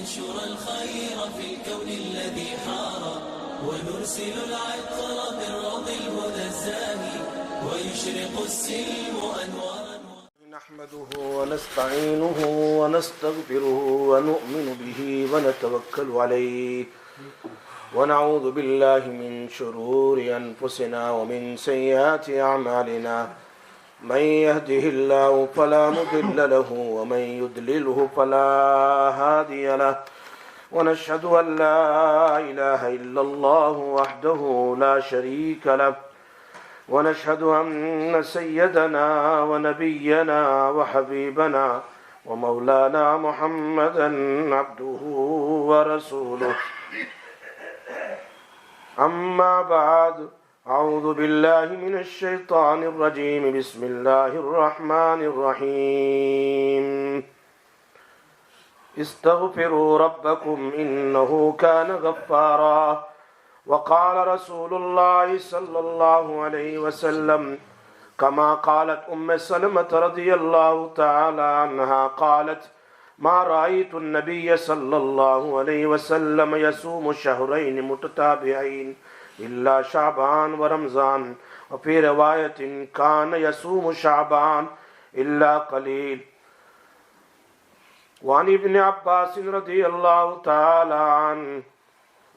ننشر الخير في الكون الذي حار ونرسل العطر بالروض الهدى الزاهي ويشرق السلم أنوارا. نحمده ونستعينه ونستغفره ونؤمن به ونتوكل عليه ونعوذ بالله من شرور أنفسنا ومن سيئات أعمالنا من يهده الله فلا مضل له ومن يضلله فلا هادي له ونشهد أن لا إله إلا الله وحده لا شريك له ونشهد أن سيدنا ونبينا وحبيبنا ومولانا محمدا عبده ورسوله. أما بعد أعوذ بالله من الشيطان الرجيم بسم الله الرحمن الرحيم استغفروا ربكم إنه كان غفارا وقال رسول الله صلى الله عليه وسلم كما قالت سلمة رضي الله تعالى عنها قالت ما رأيت النبي صلى الله عليه وسلم يصوم شهرين متتابعين إلا شعبان ورمضان وفي رواية كان يصوم شعبان إلا قليل. وعن ابن عباس رضي الله تعالى عنه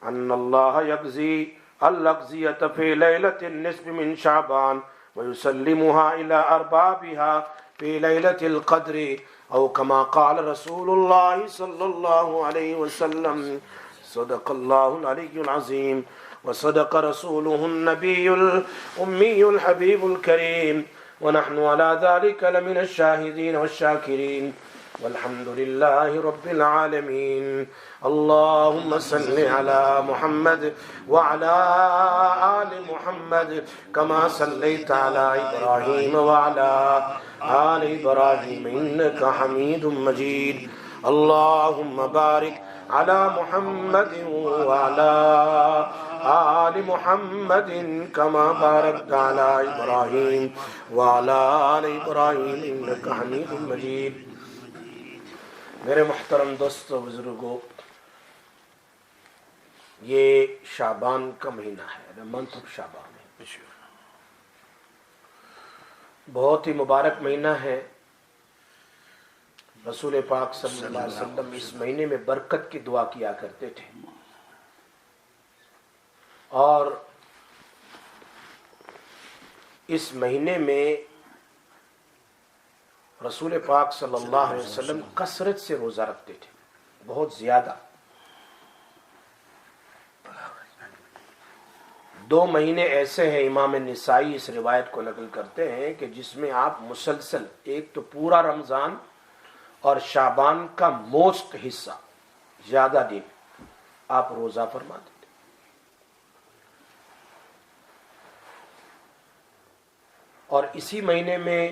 أن الله يقضي الأقضية في ليلة النصف من شعبان ويسلمها إلى أربابها في ليلة القدر أو كما قال رسول الله صلى الله عليه وسلم. صدق الله العلي العظيم وصدق رسوله النبي الأمي الحبيب الكريم ونحن على ذلك لمن الشاهدين والشاكرين والحمد لله رب العالمين. اللهم صل على محمد وعلى آل محمد كما صليت على إبراهيم وعلى آل إبراهيم إنك حميد مجيد. اللهم بارك على محمد وعلى آل محمد كما باركت على إبراهيم وعلى آل إبراهيم إنك حميد مجيد. میرے محترم دوستو بزرگوں، یہ شعبان کا مہینہ ہے، the month of شعبان ہے، بہت ہی مبارک مہینہ ہے. رسول پاک صلی اللہ علیہ وسلم اس مہینے میں برکت کی دعا کیا کرتے تھے، اور اس مہینے میں رسول پاک صلی اللہ علیہ وسلم کثرت سے روزہ رکھتے تھے، بہت زیادہ. 2 مہینے ایسے ہیں، امام نسائی اس روایت کو نقل کرتے ہیں کہ جس میں آپ مسلسل، ایک تو پورا رمضان اور شعبان کا موسٹ حصہ، زیادہ دن آپ روزہ فرماتے تھے. اور اسی مہینے میں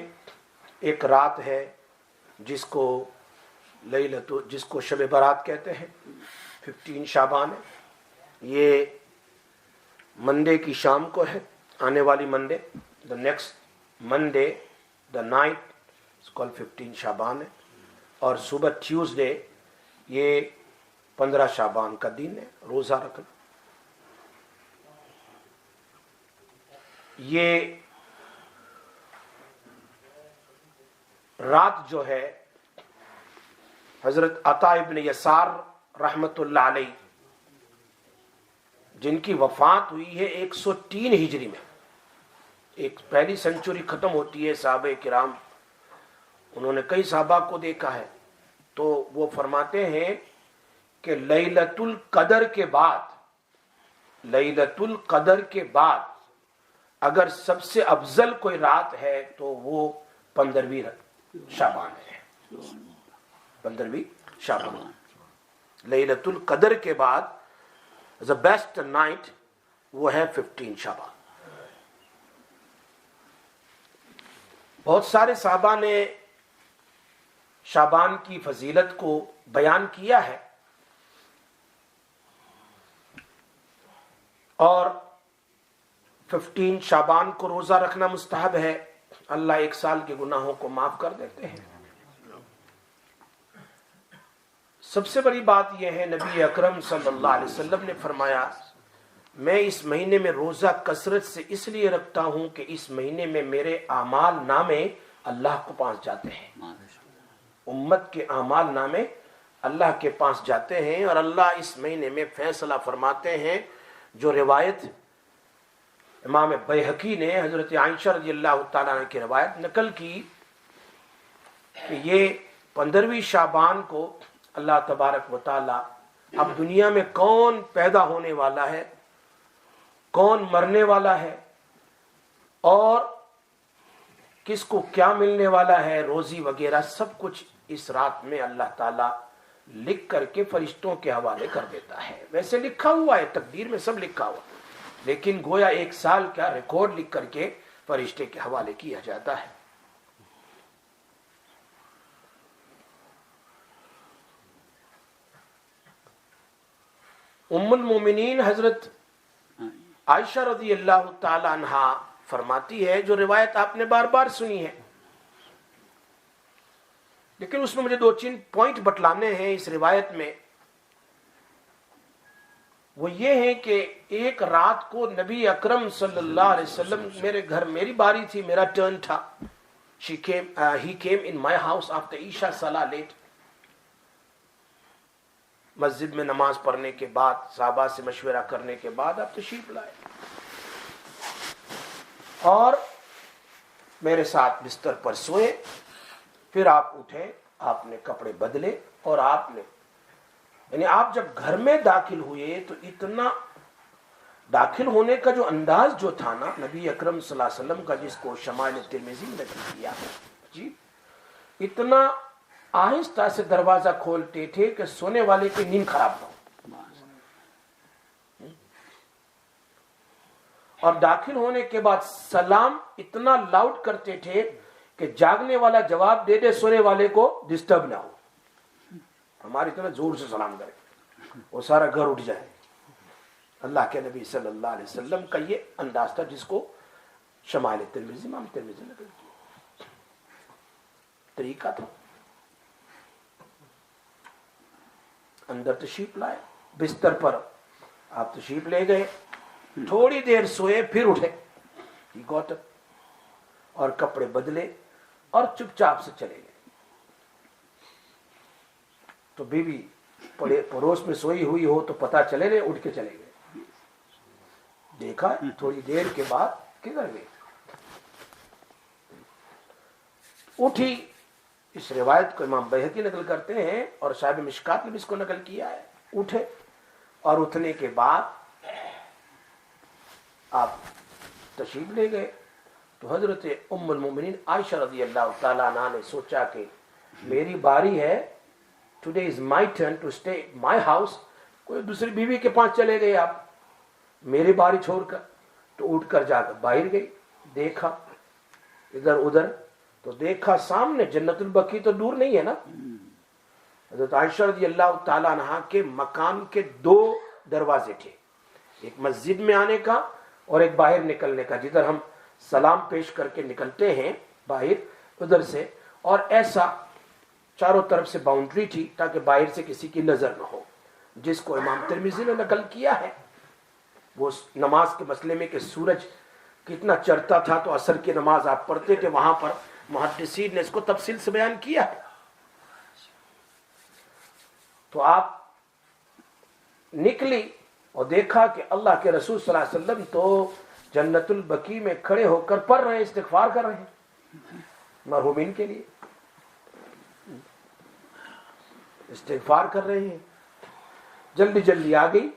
ایک رات ہے جس کو شب برات کہتے ہیں، 15 شعبان ہے. یہ منڈے کی شام کو ہے، آنے والی Monday, the next Monday the night is called 15 شعبان ہے. اور صبح ٹیوزڈے یہ 15 شعبان کا دن ہے، روزہ رکھنا. یہ رات جو ہے حضرت عطا ابن یسار رحمت اللہ علیہ، جن کی وفات ہوئی ہے 103 ہجری میں، ایک پہلی سنچری ختم ہوتی ہے صحابہ کرام، انہوں نے کئی صحابہ کو دیکھا ہے، تو وہ فرماتے ہیں کہ لیلۃ القدر کے بعد اگر سب سے افضل کوئی رات ہے تو وہ 15ویں شعبان ہے. 15ویں شعبان، لیلۃ القدر کے بعد the best night وہ ہے 15 شعبان. بہت سارے صحابہ نے شعبان کی فضیلت کو بیان کیا ہے، اور 15 شعبان کو روزہ رکھنا مستحب ہے. اللہ 1 سال کے گناہوں کو معاف کر دیتے ہیں. سب سے بڑی بات یہ ہے، نبی اکرم صلی اللہ علیہ وسلم نے فرمایا میں اس مہینے میں روزہ کثرت سے اس لیے رکھتا ہوں کہ اس مہینے میں میرے اعمال نامے اللہ کو پاس جاتے ہیں، امت کے اعمال نامے اللہ کے پاس جاتے ہیں، اور اللہ اس مہینے میں فیصلہ فرماتے ہیں۔ جو روایت امام بیہقی نے حضرت عائشہ رضی اللہ تعالیٰ عنہ کی روایت نقل کی کہ یہ 15ویں شعبان کو اللہ تبارک و تعالیٰ اب دنیا میں کون پیدا ہونے والا ہے، کون مرنے والا ہے، اور کس کو کیا ملنے والا ہے، روزی وغیرہ سب کچھ اس رات میں اللہ تعالیٰ لکھ کر کے فرشتوں کے حوالے کر دیتا ہے۔ ویسے لکھا ہوا ہے، تقدیر میں سب لکھا ہوا، لیکن گویا ایک سال کا ریکارڈ لکھ کر کے فرشتے کے حوالے کیا جاتا ہے۔ ام المومنین حضرت عائشہ رضی اللہ تعالی عنہا فرماتی ہے، جو روایت آپ نے بار بار سنی ہے، لیکن اس میں مجھے 2-3 پوائنٹ بتلانے ہیں اس روایت میں۔ وہ یہ ہے کہ ایک رات کو نبی اکرم صلی اللہ علیہ وسلم میرے گھر، میری باری تھی، میرا ٹرن تھا۔ he came in my house after Isha Salah late۔ مسجد میں نماز پڑھنے کے بعد، صحابہ سے مشورہ کرنے کے بعد آپ تشریف لائے اور میرے ساتھ بستر پر سوئے۔ پھر آپ اٹھے، آپ نے کپڑے بدلے، اور آپ نے یعنی آپ جب گھر میں داخل ہوئے تو اتنا داخل ہونے کا جو انداز جو تھا نا نبی اکرم صلی اللہ علیہ وسلم کا، جس کو شمائل ترمذی میں ذکر کیا جی، اتنا آہستہ سے دروازہ کھولتے تھے کہ سونے والے کی نیند خراب نہ ہو، اور داخل ہونے کے بعد سلام اتنا لاؤڈ کرتے تھے کہ جاگنے والا جواب دے دے، سونے والے کو ڈسٹرب نہ ہو۔ ہمارے اتنا زور سے سلام کرے وہ سارا گھر اٹھ جائے۔ اللہ کے نبی صلی اللہ علیہ وسلم کا یہ انداز تھا، جس کو شمائل ترمذی، امام ترمذی نے طریقہ تھا۔ اندر تشریف لائے، بستر پر آپ تشریف لے گئے، تھوڑی دیر سوئے، پھر اٹھے، گوٹ اور کپڑے بدلے اور چپ چاپ سے چلے گئے۔ تو بیوی پڑوس میں سوئی ہوئی ہو تو پتہ چلے نہیں، اٹھ کے چلے گئے، دیکھا تھوڑی دیر کے بعد کدھر گئے، اٹھی۔ اس روایت کو امام بیہقی نقل کرتے ہیں اور صاحب مشکات نے بھی اس کو نقل کیا ہے۔ اٹھے اور اٹھنے کے بعد آپ تشریف لے گئے تو حضرت ام المومنین عائشہ رضی اللہ تعالیٰ عنہ نے سوچا کہ میری باری ہے، today is my turn to stay my house, کوئی دوسری بیوی کے پاس چلے گئے آپ میری باری چھوڑ کر۔ تو اٹھ کر جا کر باہر گئی، دیکھا ادھر ادھر، تو دیکھا سامنے جنت البقیع تو دور نہیں ہے نا۔ حضرت عائشہ رضی اللہ تعالیٰ عنہ کے مکان کے 2 دروازے تھے، ایک مسجد میں آنے کا اور ایک باہر نکلنے کا، جدھر ہم سلام پیش کر کے نکلتے ہیں باہر، ادھر سے، اور ایسا چاروں طرف سے باؤنڈری تھی تاکہ باہر سے کسی کی نظر نہ ہو، جس کو امام ترمذی نے نقل کیا ہے۔ وہ نماز کے مسئلے میں کہ سورج کتنا چڑھتا تھا تو عصر کی نماز آپ پڑھتے تھے، وہاں پر محدثین نے اس کو تفصیل سے بیان کیا ہے۔ تو آپ نکلی اور دیکھا کہ اللہ کے رسول صلی اللہ علیہ وسلم تو جنت البقیع میں کھڑے ہو کر پڑھ رہے ہیں، استغفار کر رہے ہیں مرحومین کے لیے، استغفار کر رہے ہیں۔ جلدی جلدی آ گئی،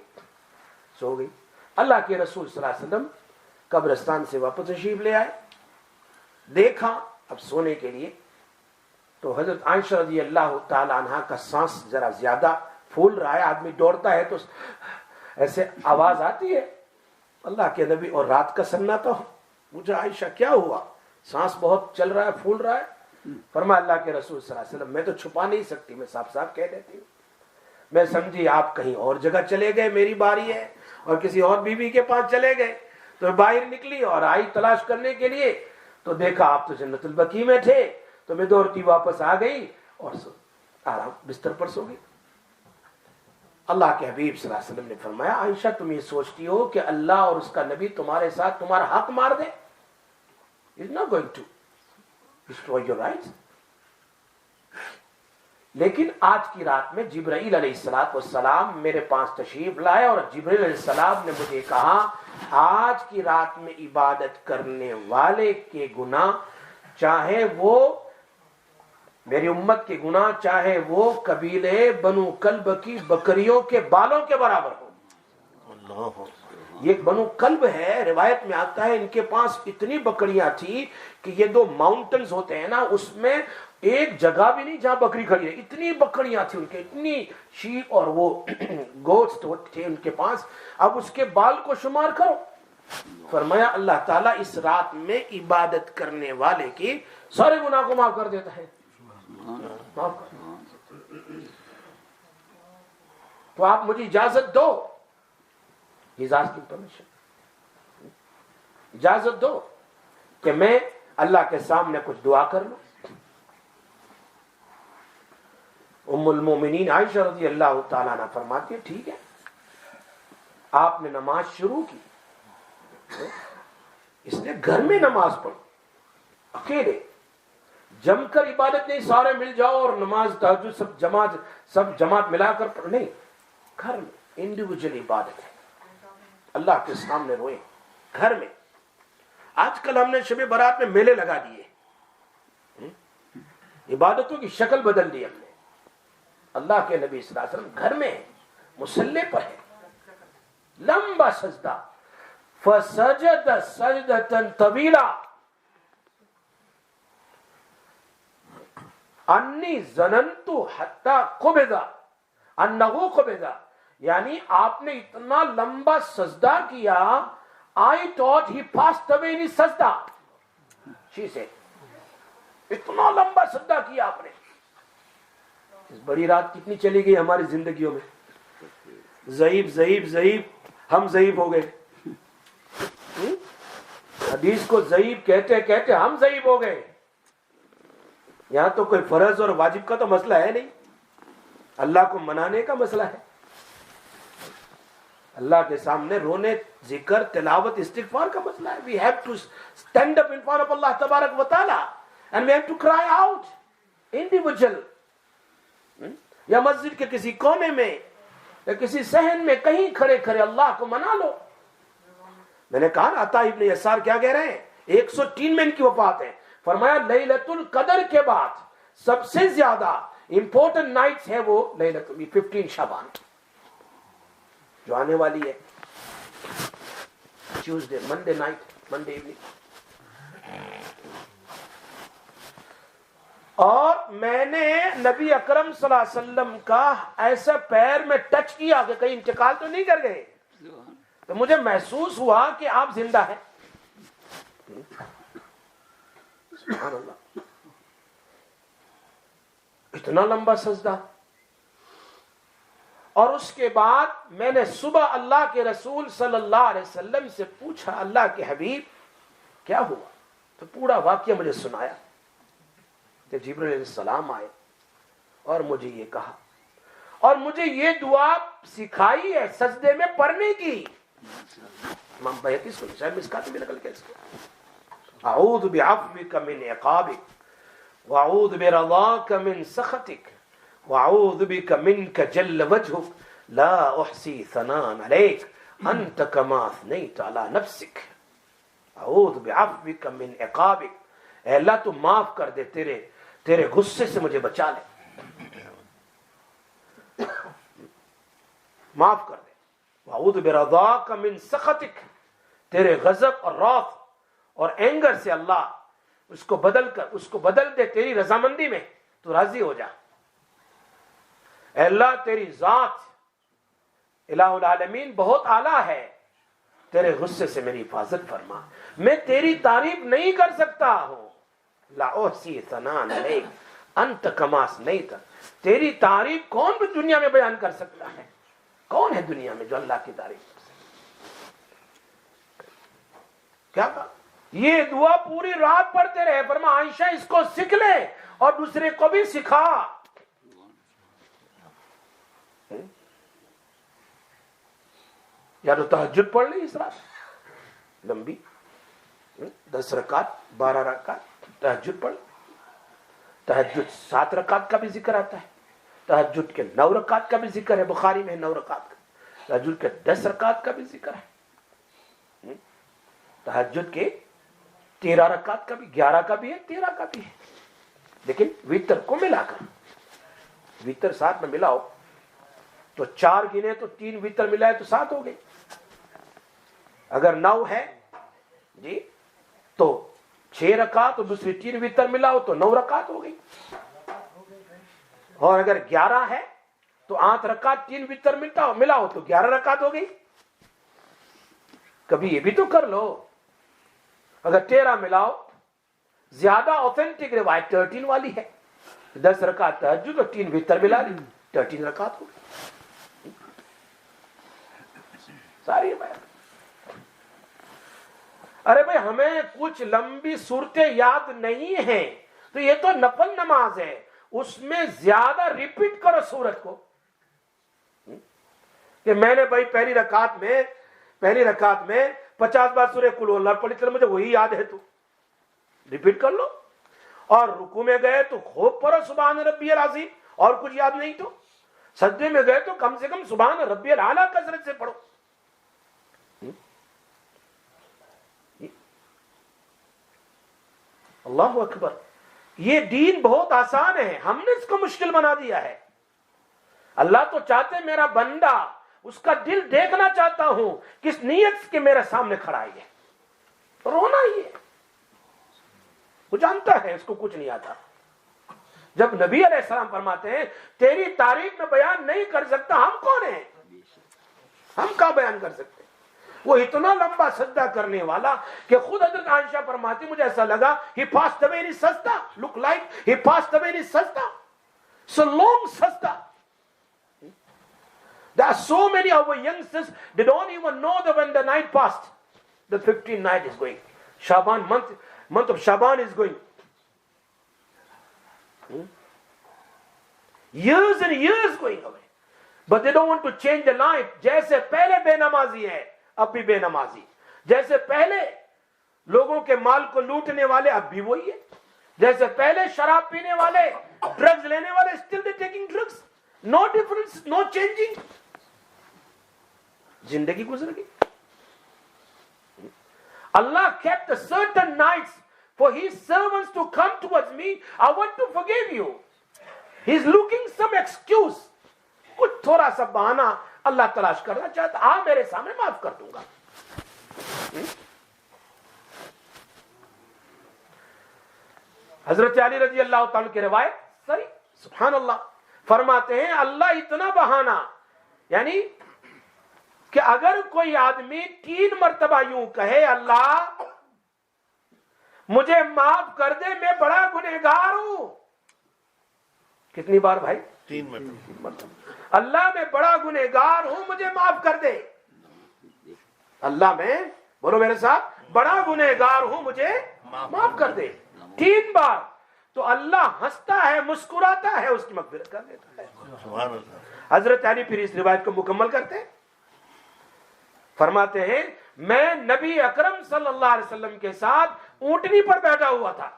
سو گئی۔ اللہ کے رسول صلی اللہ علیہ وسلم قبرستان سے واپس تشریف لے آئے، دیکھا اب سونے کے لیے، تو حضرت عائشہ رضی اللہ تعالی عنہ کا سانس ذرا زیادہ پھول رہا ہے، آدمی دوڑتا ہے تو ایسے آواز آتی ہے، اللہ کے نبی اور رات کا سناٹا ہو۔ مجھے عائشہ کیا ہوا، سانس بہت چل رہا ہے، پھول رہا ہے؟ فرمایا اللہ کے رسول صلی اللہ علیہ وسلم میں تو چھپا نہیں سکتی، میں صاف صاف کہہ دیتی ہوں، میں سمجھی آپ کہیں اور جگہ چلے گئے، میری باری ہے، اور کسی اور بیوی کے پاس چلے گئے۔ تو باہر نکلی اور آئی تلاش کرنے کے لیے، تو دیکھا آپ تو جنت البقیع میں تھے، تو میں دوڑتی واپس آ گئی اور آرام بستر پر سو گئی۔ اللہ کے حبیب صلی اللہ علیہ وسلم نے فرمایا عائشہ تم یہ سوچتی ہو کہ اللہ اور اس کا نبی تمہارے ساتھ تمہارا حق مار دے؟ He's not going to destroy your rights. لیکن آج کی رات میں جبرائیل علیہ السلام میرے پاس تشریف لائے اور جبرائیل علیہ السلام نے مجھے کہا آج کی رات میں عبادت کرنے والے کے گناہ چاہے وہ میری امت کے گناہ چاہے وہ قبیلے بنو کلب کی بکریوں کے بالوں کے برابر ہو. یہ بنو کلب ہے، روایت میں آتا ہے ان کے پاس اتنی بکریاں تھی کہ یہ دو ماؤنٹنز ہوتے ہیں نا اس میں ایک جگہ بھی نہیں جہاں بکری کھڑی ہے، اتنی بکریاں تھی ان کے، اتنی شیپ اور وہ گوٹس تھے ان کے پاس. اب اس کے بال کو شمار کرو. فرمایا اللہ تعالیٰ اس رات میں عبادت کرنے والے کی سارے گناہ کو معاف کر دیتا ہے. معاف کر. تو آپ مجھے اجازت دو، اجازت دو کہ میں اللہ کے سامنے کچھ دعا کر لوں. ام المومنین عائشہ رضی اللہ تعالیٰ عنہ فرماتی ہے ٹھیک ہے. آپ نے نماز شروع کی، اس نے گھر میں نماز پڑھی اکیلے، جم کر عبادت نہیں سارے مل جاؤ اور نماز تہجد سب جماعت ملا کر پڑھ، نہیں، گھر میں انڈیویجول عبادت ہے. اللہ کے سامنے روئے گھر میں. آج کل ہم نے شب برات میں میلے لگا دیے، عبادتوں کی شکل بدل دی ہم نے. اللہ کے نبی صلی اللہ علیہ وسلم گھر میں مصلی پر ہے، لمبا سجدہ، فسجد سجدۃ طویلہ انی ظننت حتی قبض انہ قبض، یعنی آپ نے اتنا لمبا سجدہ کیا I thought he passed away in his سجدہ. she said اتنا لمبا سجدہ کیا آپ نے. اس بڑی رات کتنی چلی گئی ہماری زندگیوں میں، ضعیف ہم ضعیف ہو گئے. حدیث کو ضعیف کہتے کہتے ہم ضعیف ہو گئے. یہاں تو کوئی فرض اور واجب کا تو مسئلہ ہے نہیں، اللہ کو منانے کا مسئلہ ہے. اللہ کے سامنے رونے، ذکر، تلاوت، استغفار کا مسئلہ ہے. We have to stand up in front of Allah تبارک و تعالی and we have to cry out individual. یا مسجد کے کسی کونے میں یا کسی صحن میں کہیں کھڑے کھڑے اللہ کو منا لو. میں نے کہا نا عطا ابن یسار کیا کہہ رہے ہیں، 103 میں ان کی وفات ہے. فرمایا لیلۃ القدر کے بعد سب سے زیادہ امپورٹنٹ نائٹس ہے وہ لیلۃ 15 شعبان جو آنے والی ہے، Tuesday, Monday night, Monday evening. اور میں نے نبی اکرم صلی اللہ علیہ وسلم کا ایسا پیر میں ٹچ کیا کہ کہیں انتقال تو نہیں کر گئے، تو مجھے محسوس ہوا کہ آپ زندہ ہیں. سبحان اللہ، اتنا لمبا سجدہ. اور اس کے بعد میں نے صبح اللہ کے رسول صلی اللہ علیہ وسلم سے پوچھا اللہ کے حبیب کیا ہوا، تو پورا واقعہ مجھے سنایا کہ جبرائیل علیہ السلام آئے اور مجھے یہ کہا اور مجھے یہ دعا سکھائی ہے سجدے میں پڑھنے کی. امام بیہقی سن شاید مسکات میں نکل کے اس کو اعوذ بعفوک من عقابک واعوذ برضاک من سخطک واعوذ بک منک جل وجهک لا احصی ثناء علیک انت کما اثنیت علی نفسک. اعوذ بعفوک من عقابک، اے اللہ تو معاف کر دے، تیرے غصے سے مجھے بچا لے، معاف کر دے. واعوذ برضاک من سخطک، تیرے غضب اور روف اور اینگر سے اللہ اس کو بدل دے تیری رضامندی میں، تو راضی ہو جا. اے اللہ تیری ذات الہ العالمین بہت اعلیٰ ہے، تیرے غصے سے میری حفاظت فرما، میں تیری تعریف نہیں کر سکتا ہوں. لا احصی ثناء علیک انت کما اثنیت، تیری تعریف کون بھی دنیا میں بیان کر سکتا ہے؟ کون ہے دنیا میں جو اللہ کی تعریف کر سکتا؟ کیا کہا؟ یہ دعا پوری رات پڑھتے رہے. فرما عائشہ اس کو سیکھ لے اور دوسرے کو بھی سکھا. یا تو تہجد پڑھ لی اس رات لمبی 10 رکعت 12 رکعت تہجد پڑھ لی. تہجد 7 رکعت کا بھی ذکر آتا ہے, تہجد کے 9 رکعت کا بھی ذکر ہے, بخاری میں 9 رکعت کا, تہجد کے 10 رکعت کا بھی ذکر ہے, تہجد کے 13 رکعت کا بھی, 11 کا بھی ہے, 13 کا بھی ہے. لیکن وتر کو ملا کر, وتر 7 میں ملاؤ تو 4 گنے تو 3 وتر ملائے تو 7 ہو گئی. اگر 9 ہے جی تو 6 رکعت تو دوسری 3 وتر ملاؤ تو 9 رکعت ہو گئی. اور اگر 11 ہے تو 8 رکعت 3 وتر ملاؤ تو 11 رکعت ہو گئی. کبھی یہ بھی تو کر لو. اگر 13 ملاؤ, زیادہ اوتھینٹک روایت 13 والی ہے, 10 رکعت تہجد اور 3 وتر ملا لی, 13 رکعت ہو گئی. ساری روایت. ارے بھائی ہمیں کچھ لمبی صورتیں یاد نہیں ہیں تو یہ تو نفل نماز ہے, اس میں زیادہ ریپیٹ کرو سورت کو. کہ میں نے بھائی پہلی رکعت میں 50 بار سورہ قل اللہ پڑھی, چلو مجھے وہی یاد ہے, تو ریپیٹ کر لو. اور رکوع میں گئے تو خوب پڑھو سبحان ربی العظیم, اور کچھ یاد نہیں تو سجدے میں گئے تو کم سے کم سبحان ربی الاعلیٰ کثرت سے پڑھو. اللہ اکبر. یہ دین بہت آسان ہے, ہم نے اس کو مشکل بنا دیا ہے. اللہ تو چاہتے میرا بندہ, اس کا دل دیکھنا چاہتا ہوں کس نیت کے میرے سامنے کھڑا ہے. رونا ہی ہے, وہ جانتا ہے اس کو کچھ نہیں آتا. جب نبی علیہ السلام فرماتے ہیں تیری تعریف میں بیان نہیں کر سکتا, ہم کون ہیں, ہم کیا بیان کر سکتے. وہ اتنا لمبا سجدہ کرنے والا کہ خود حضرت عائشہ فرماتی مجھے ایسا لگا he passed away in his sajda, look like he passed away in his sajda. So long sajda. There are so many of our youngsters, they don't even know that when the night passed, the 15th night is going. Shaban, month of Shaban is going. Years and years going away. But they don't want to change their life. جیسے پہلے بے نمازی ہے اب بھی بے نمازی, جیسے پہلے لوگوں کے مال کو لوٹنے والے اب بھی وہی ہے, جیسے پہلے شراب پینے والے, ڈرگز لینے والے, still they taking drugs. No difference, no changing. زندگی گزر گئی. Allah kept certain nights for his servants to come towards me. I want to forgive you. He's looking some excuse. کچھ تھوڑا سا بہانہ اللہ تلاش کرنا چاہتا, میرے سامنے معاف کر دوں گا. حضرت علی رضی اللہ تعالیٰ کی روایت سری سبحان اللہ فرماتے ہیں اللہ اتنا بہانہ, یعنی کہ اگر کوئی آدمی 3 مرتبہ یوں کہے اللہ مجھے معاف کر دے میں بڑا گنہگار ہوں. کتنی بار بھائی؟ 3 مرتبہ. اللہ میں بڑا گنہگار ہوں مجھے معاف کر دے. اللہ میں بولو میرے ساتھ, بڑا گنہگار ہوں مجھے معاف کر دے. 3 بار تو اللہ ہنستا ہے, مسکراتا ہے, اس کی مغفرت کر دیتا ہے. سبحان اللہ. حضرت علی پھر اس روایت کو مکمل کرتے ہیں, فرماتے ہیں میں نبی اکرم صلی اللہ علیہ وسلم کے ساتھ اونٹنی پر بیٹھا ہوا تھا.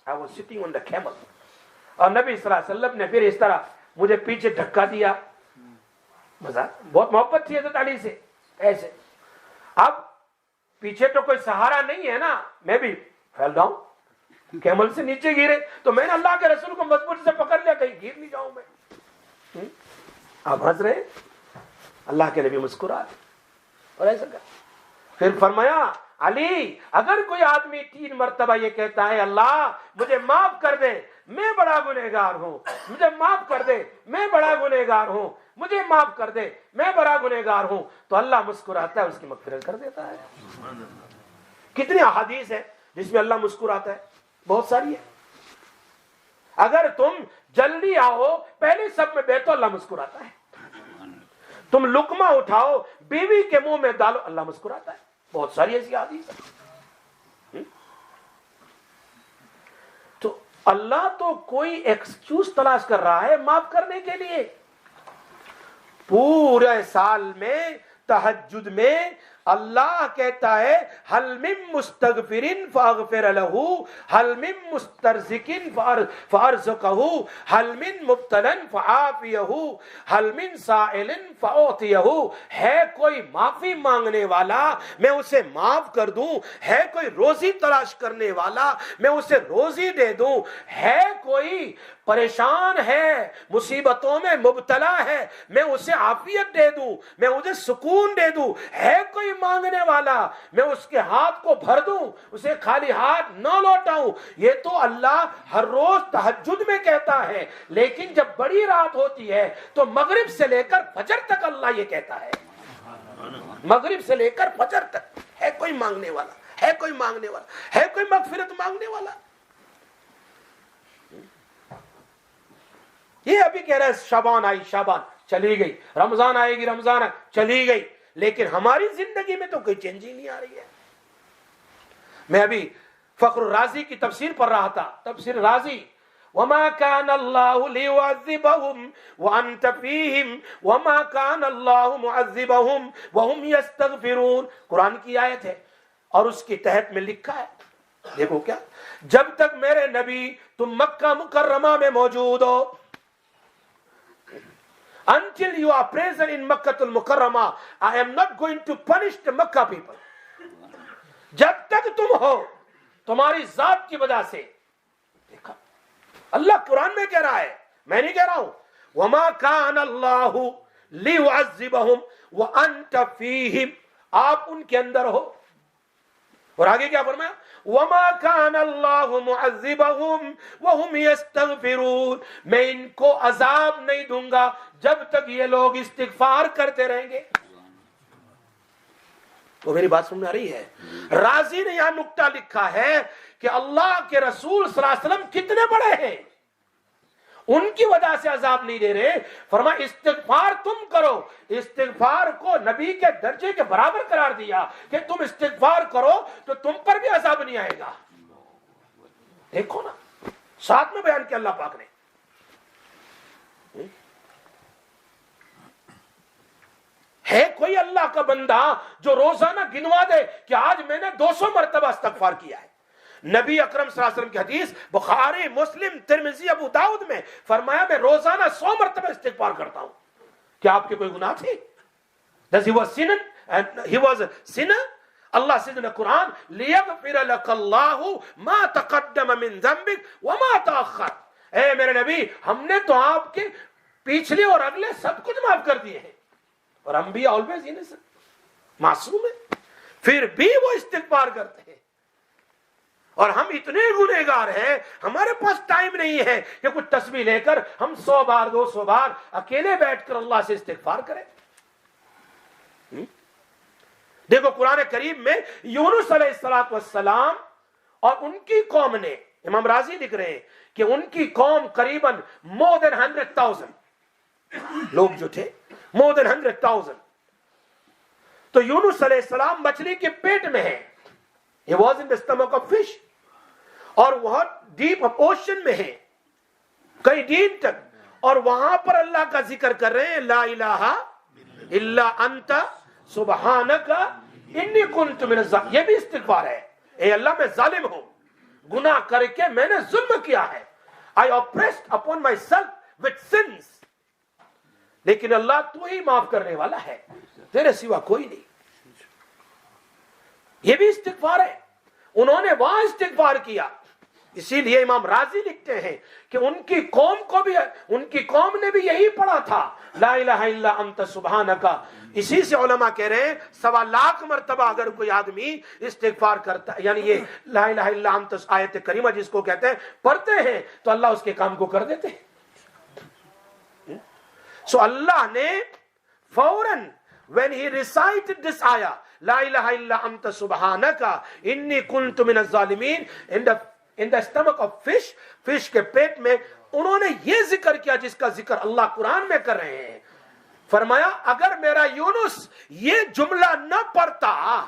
I was sitting on the camel. اور نبی صلی اللہ علیہ وسلم نے پھر اس طرح مجھے پیچھے دھکا دیا. بہت محبت تھی حضرت علی سے ایسے. اب پیچھے تو کوئی سہارا نہیں ہے نا, میں بھی پھیل ڈاؤن, کیمل سے نیچے گرے تو میں نے اللہ کے رسول کو مضبوطی سے پکڑ لیا کہیں گر نہیں جاؤں میں. آپ ہنس رہے, اللہ کے نبی مسکرا اور ایسا کر. پھر فرمایا علی اگر کوئی آدمی 3 مرتبہ یہ کہتا ہے اللہ مجھے معاف کر دے میں بڑا گنہگار ہوں, مجھے معاف کر دے میں بڑا گنہگار ہوں, مجھے معاف کر دے میں بڑا گنہگار ہوں, تو اللہ مسکراتا ہے, اس کی مغفرت کر دیتا ہے. کتنی احادیث ہے جس میں اللہ مسکراتا ہے, بہت ساری ہے. اگر تم جلدی آؤ پہلے سب میں بیٹھو اللہ مسکراتا ہے. تم لقمہ اٹھاؤ بیوی کے منہ میں ڈالو اللہ مسکراتا ہے. بہت ساری ایسی حدیث ہے. تو اللہ تو کوئی ایکسکیوز تلاش کر رہا ہے معاف کرنے کے لیے. پورے سال میں تہجد میں اللہ کہتا ہے حل من مستغفرن فاغفر لہ حل من مسترزقن فارزقہ حل من مبتلا فعافیہ حل من سائل فاعطیہ. ہے کوئی معافی مانگنے والا میں اسے معاف کر دوں, ہے کوئی روزی تلاش کرنے والا میں اسے روزی دے دوں, ہے کوئی پریشان ہے مصیبتوں میں مبتلا ہے میں اسے عافیت دے دوں, میں اسے سکون دے دوں, ہے کوئی مانگنے والا میں اس کے ہاتھ کو بھر دوں, اسے خالی ہاتھ نہ لوٹاؤں. یہ تو اللہ ہر روز تہجد میں کہتا ہے, لیکن جب بڑی رات ہوتی ہے تو مغرب سے لے کر فجر تک اللہ یہ کہتا ہے, مغرب سے لے کر فجر تک ہے کوئی مانگنے والا, ہے کوئی مانگنے والا, ہے کوئی مغفرت مانگنے والا. یہ ابھی کہہ رہے ہیں شعبان آئی, شعبان چلی گئی, رمضان آئے گی, رمضان چلی گئی, لیکن ہماری زندگی میں تو کوئی چینج ہی نہیں آ رہی ہے. میں ابھی فخر الرازی کی تفسیر پڑھ رہا تھا, تفسیر رازی, وما كان الله ليعذبهم وانت فيهم وما كان الله معذبهم وهم يستغفرون. قرآن کی آیت ہے اور اس کی تحت میں لکھا ہے, دیکھو کیا, جب تک میرے نبی تم مکہ مکرمہ میں موجود ہو, until you are present in Makkah al-Mukarramah, I am not going to punish the Makkah people. جب تک تم ہو تمہاری ذات کی وجہ سے. دیکھا اللہ قرآن میں کہہ رہا ہے, میں نہیں کہہ رہا ہوں. وما كان الله ليعذبهم وانت فيهم, آپ ان کے اندر ہو. اور آگے کیا فرمایا, وما كان الله معذبهم وهم يستغفرون, میں ان کو عذاب نہیں دوں گا جب تک یہ لوگ استغفار کرتے رہیں گے. تو میری بات سمجھ آ رہی ہے؟ رازی نے یہاں نکتہ لکھا ہے کہ اللہ کے رسول صلی اللہ علیہ وسلم کتنے بڑے ہیں, ان کی وجہ سے عذاب نہیں دے رہے. فرمایا استغفار تم کرو, استغفار کو نبی کے درجے کے برابر قرار دیا کہ تم استغفار کرو تو تم پر بھی عذاب نہیں آئے گا. دیکھو نا, ساتھ میں بیان کیا اللہ پاک نے. ہے کوئی اللہ کا بندہ جو روزانہ گنوا دے کہ آج میں نے 200 مرتبہ استغفار کیا ہے؟ نبی اکرم صلی اللہ علیہ وسلم کی حدیث بخاری, مسلم, ترمذی, ابو داؤد میں فرمایا میں روزانہ 100 مرتبہ استغفار کرتا ہوں. کیا آپ کے کوئی گناہ تھے؟ Does he was sinner? And he was a sinner? Allah says in the Quran, لِيَغْفِرَ لَكَ اللَّهُ مَا تَقَدَّمَ مِن ذَنبِكَ وَمَا تَأَخَّرَ. اے میرے نبی, ہم نے تو آپ کے پچھلے اور اگلے سب کچھ معاف کر دیے ہیں. اور انبیاء always innocent, معصوم ہیں, پھر بھی وہ استغفار کرتے ہیں. اور ہم اتنے گنہگار ہیں, ہمارے پاس ٹائم نہیں ہے کہ کچھ تسبیح لے کر ہم 100 بار 200 بار اکیلے بیٹھ کر اللہ سے استغفار کریں. دیکھو قرآن کریم میں یونس علیہ السلام اور ان کی قوم نے, امام رازی لکھ رہے ہیں کہ ان کی قوم قریباً more than 100,000 لوگ جو تھے, more than 100,000. تو یونس علیہ السلام مچھلی کے پیٹ میں ہے, he was in the stomach of fish, اور وہ ڈیپ اوشن میں ہے کئی دن تک, اور وہاں پر اللہ کا ذکر کر رہے ہیں, لا الہ الا انت سبحانک انی کنت من الظالمین. یہ بھی استغفار ہے, اے اللہ میں ظالم ہوں, گناہ کر کے میں نے ظلم کیا ہے, I oppressed upon myself with sins. لیکن اللہ تو ہی معاف کرنے والا ہے, تیرے سوا کوئی نہیں. یہ بھی استغفار ہے. انہوں نے وہاں استغفار کیا. اسی لیے امام راضی لکھتے ہیں کہ ان کی قوم نے بھی یہی پڑھا تھا, لا الہ الا انت سبحانک. اسی سے علماء کہہ رہے ہیں 1.25 لاکھ مرتبہ اگر کوئی آدمی استغفار کرتا, یعنی یہ لا الہ الا انت آیت کریمہ جس کو کہتے ہیں, پڑھتے ہیں تو اللہ اس کے کام کو کر دیتے ہیں. سو اللہ نے فوراً when he recited this ayah, لا الہ الا انت سبحانک انی کنت من الظالمین, in the stomach of fish کے پیٹ میں, انہوں نے یہ ذکر کیا جس کا ذکر اللہ قرآن میں کر رہے ہیں. فرمایا اگر میرا یونس یہ جملہ نہ پڑھتا,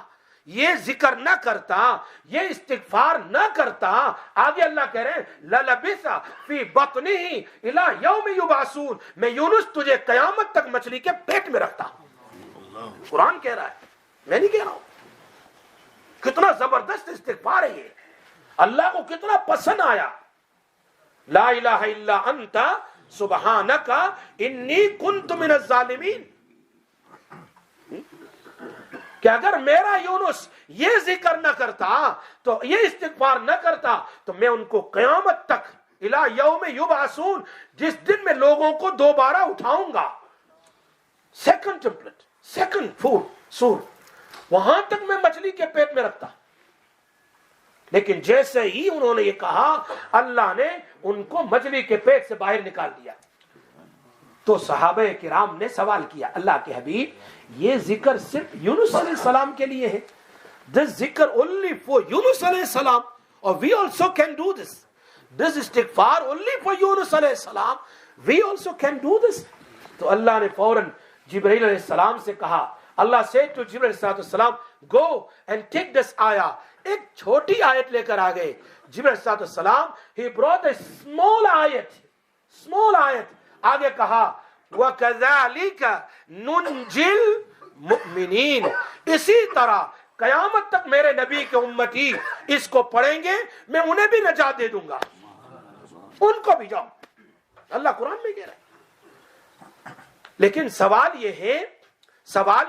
یہ ذکر نہ کرتا, یہ استغفار نہ کرتا, آگے اللہ کہہ رہے ہیں لَلَبِثَ فِي بَطْنِهِ إِلَى يَوْمِ يُبْعَثُونَ, میں یونس تجھے قیامت تک مچھلی کے پیٹ میں رکھتا ہوں. قرآن کہہ رہا ہے، میں نہیں کہہ رہا ہوں۔ کتنا زبردست استغفار ہے یہ، اللہ کو کتنا پسند آیا۔ لا الہ الا انت سبحانک انی کنت من الظالمین، کہ اگر میرا یونس یہ ذکر نہ کرتا تو یہ استغفار نہ کرتا تو میں ان کو قیامت تک الی یوم یبعثون، جس دن میں لوگوں کو دوبارہ اٹھاؤں گا، سیکنڈ ٹیمپلٹ، سیکنڈ سور، وہاں تک میں مچھلی کے پیٹ میں رکھتا۔ لیکن جیسے ہی انہوں نے یہ کہا، اللہ نے ان کو مچھلی کے پیٹ سے باہر نکال دیا۔ تو صحابہ کرام نے سوال کیا، اللہ کے حبیب یہ ذکر صرف یونس علیہ السلام کے لیے ہے؟ This ذکر only for Yunus علیہ السلام، or we also can do this. This استغفار only for Yunus علیہ السلام، we also can do this. تو اللہ نے فوراً جبرائیل علیہ السلام سے کہا، اللہ said to جبرائیل علیہ السلام go and take this آیا، ایک چھوٹی آیت لے کر آگئے۔ جبرائیل علیہ السلام he brought a small آیت، آگے کہا وَكَذَلِكَ نُنْجِي الْمُؤْمِنِينَ، اسی طرح قیامت تک میرے نبی کے امتی اس کو پڑھیں گے، میں انہیں بھی نجات دے دوں گا، ان کو بھی جاؤ، اللہ قرآن میں کہہ رہا ہے۔ لیکن سوال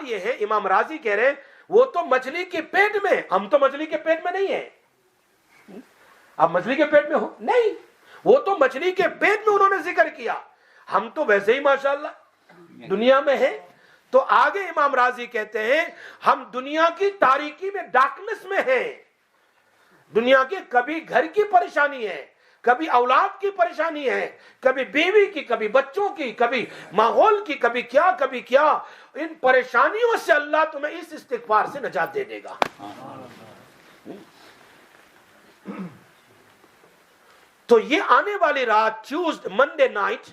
یہ ہے امام راضی کہہ رہے ہیں وہ تو مچھلی کے پیٹ میں، ہم تو مچھلی کے پیٹ میں نہیں ہیں۔ آپ مچھلی کے پیٹ میں ہو نہیں، وہ تو مچھلی کے پیٹ میں انہوں نے ذکر کیا، ہم تو ویسے ہی ماشاءاللہ دنیا میں ہیں۔ تو آگے امام راضی کہتے ہیں ہم دنیا کی تاریکی میں، ڈارکنس میں ہیں، دنیا کے کبھی گھر کی پریشانی ہے، کبھی اولاد کی پریشانی ہے، کبھی بیوی کی، کبھی بچوں کی، کبھی ماحول کی، کبھی کیا، ان پریشانیوں سے اللہ تمہیں اس استغفار سے نجات دے دے گا۔ تو یہ آنے والی رات منڈے نائٹ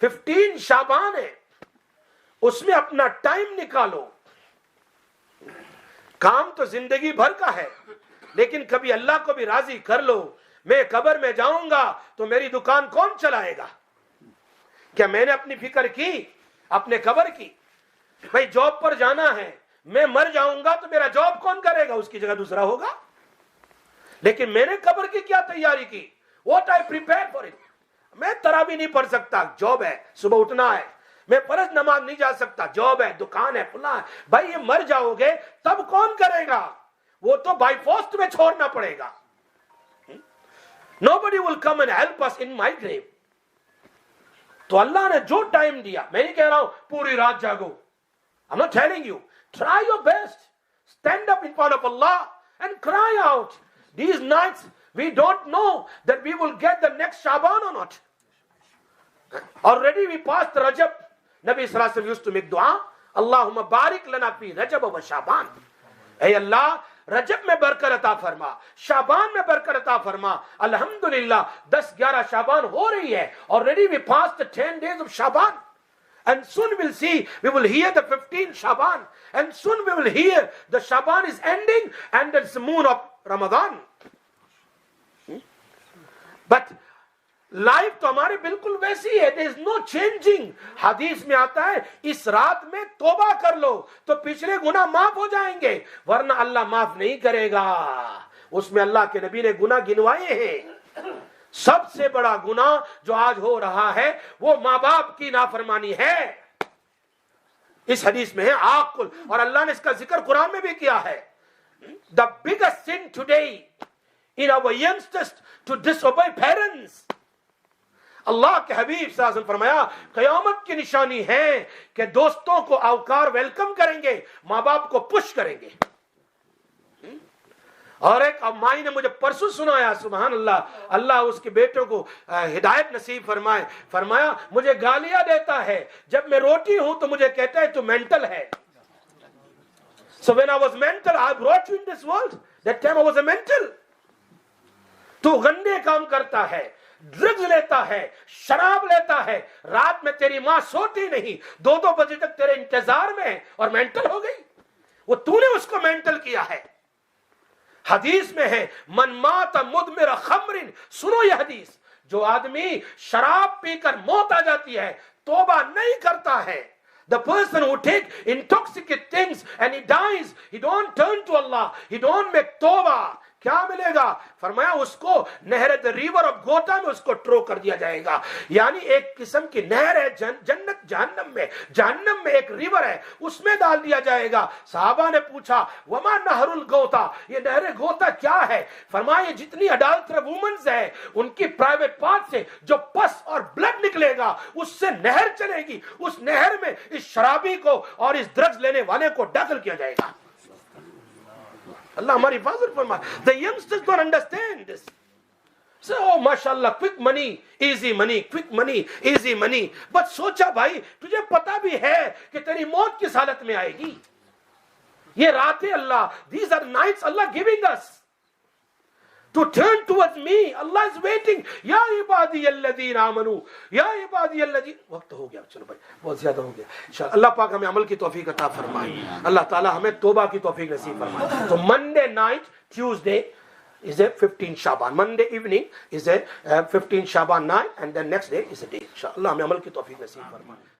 15 شعبان ہے، اس میں اپنا ٹائم نکالو۔ کام تو زندگی بھر کا ہے، لیکن کبھی اللہ کو بھی راضی کر لو۔ میں قبر میں جاؤں گا تو میری دکان کون چلائے گا؟ کیا میں نے اپنی فکر کی اپنے قبر کی؟ بھائی جاب پر جانا ہے، میں مر جاؤں گا تو میرا جاب کون کرے گا؟ اس کی جگہ دوسرا ہوگا۔ لیکن میں نے قبر کی کیا تیاری کی؟ What I prepared for it. میں تراویح نہیں پڑھ سکتا، جاب ہے، صبح اٹھنا ہے۔ میں فرض نماز نہیں جا سکتا، جاب ہے، دکان ہے، فلاں ہے۔ بھائی یہ مر جاؤ گے تب کون کرے گا؟ وہ تو بائی فورس میں چھوڑنا پڑے گا۔ Nobody will come and help us in my grave. تو اللہ نے جو ٹائم دیا، میں نہیں کہہ رہا ہوں پوری رات جاگو، I'm not telling you. Try your best. Stand up in front of Allah and cry out. These nights we don't know that we will get the next Shaban or not. Already we passed Rajab. Nabi sallallahu alaihi wasallam used to make dua, Allahumma barik lana fi Rajab wa Shaban. اے اللہ رجب میں برکت عطا فرما، شعبان میں برکت عطا فرما۔ الحمدللہ 10-11 شعبان ہو رہی ہے۔ Already we passed the 10 days of Shaban. And soon we'll see, we will hear the 15 Shaban. And soon we will hear the Shaban is ending and it's the moon of Ramadan. But life تو ہماری بالکل ویسی ہے، there is no changing. حدیث میں آتا ہے اس رات میں توبہ کر لو تو پچھلے گناہ معاف ہو جائیں گے، ورنہ اللہ معاف نہیں کرے گا۔ اس میں اللہ کے نبی نے گناہ گنوائے ہیں۔ سب سے بڑا گناہ جو آج ہو رہا ہے وہ ماں باپ کی نافرمانی ہے، اس حدیث میں ہے عاقل، اور اللہ نے اس کا ذکر قرآن میں بھی کیا ہے۔ The biggest sin today in our youngsters to disobey parents. اللہ کے حبیب صلی اللہ علیہ وسلم فرمایا قیامت کی نشانی ہے کہ دوستوں کو اوکار ویلکم کریں گے، ماں باپ کو پش کریں گے۔ اور ایک مائی نے مجھے پرسوں سنایا، سبحان اللہ، اللہ اس کے بیٹوں کو ہدایت نصیب فرمائے، فرمایا مجھے گالیاں دیتا ہے، جب میں روتی ہوں تو مجھے کہتا ہے تو مینٹل ہے۔ So when I was mental, I brought you in this world. That time I was a mental. تو گندے کام کرتا ہے، ڈرگز لیتا ہے، شراب لیتا ہے، رات میں تیری ماں سوتی نہیں، 2 بجے تک تیرے انتظار میں، اور مینٹل ہو گئی۔ وہ تو نے اس کو مینٹل کیا ہے۔ حدیث میں ہے من مات مدمر خمر، سنو یہ حدیث، جو آدمی شراب پی کر موت آ جاتی ہے، توبہ نہیں کرتا ہے، The person who take intoxicant things and he dies, he don't turn to Allah, he don't make tawbah. کیا ملے گا؟ فرمایا اس کو نہر ریور آف گوتا میں اس کو ٹرو کر دیا جائے گا. یعنی ایک قسم کی نہر ہے جنت جہنم میں ایک ریور ہے, اس میں ڈال دیا جائے گا. صحابہ نے پوچھا وما نہر الگوتا, یہ نہر گوتا کیا ہے؟ فرمایا جتنی اڈالٹر وومنز ہے ان کی پرائیویٹ پارٹ سے جو پس اور بلڈ نکلے گا اس سے نہر چلے گی, اس نہر میں اس شرابی کو اور اس ڈرگز لینے والے کو داخل کیا جائے گا. اللہ ہماری حفاظت فرمائے. The youngsters don't understand this. So, oh, mashallah, quick money, easy money, quick money, easy money. But سوچا بھائی تجھے پتا بھی ہے کہ تیری موت کس حالت میں آئے گی. یہ راتیں اللہ, these are nights Allah giving us to turn towards me. Allah is waiting. یا عبادی الذین آمنوا, یا عبادی الذین. وقت ہو گیا, چلو بھائی بہت زیادہ ہو گیا. انشاءاللہ اللہ پاک ہمیں عمل کی توفیق عطا فرمائے. اللہ تعالی ہمیں توبہ کی توفیق نصیب فرمائے. تو Monday night, Tuesday is a 15 Shaban. Monday evening is a 15 Shaban night, and then next day is a day. انشاءاللہ ہمیں عمل کی توفیق نصیب فرمائے.